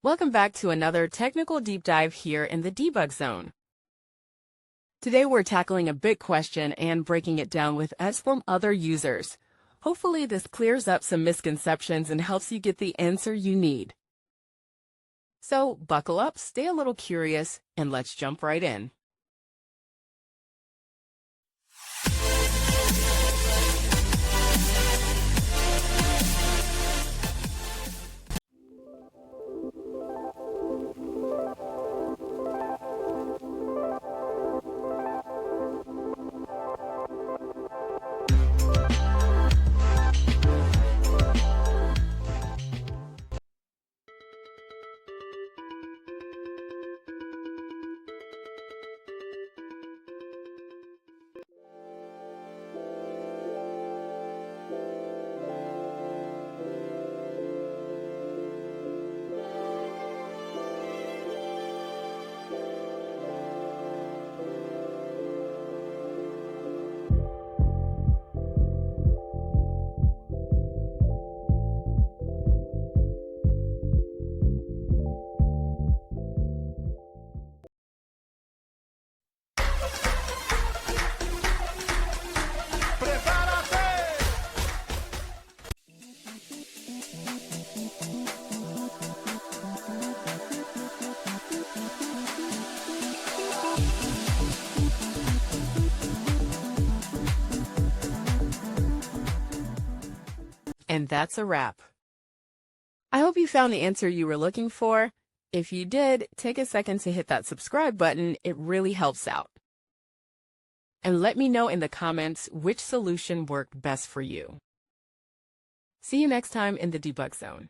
Welcome back to another technical deep dive here in the debug zone. Today we're tackling a big question and breaking it down with us from other users. Hopefully this clears up some misconceptions and helps you get the answer you need. So buckle up, stay a little curious, and let's jump right in. And that's a wrap. I hope you found the answer you were looking for. If you did, take a second to hit that subscribe button. It really helps out. And let me know in the comments which solution worked best for you. See you next time in the debug zone.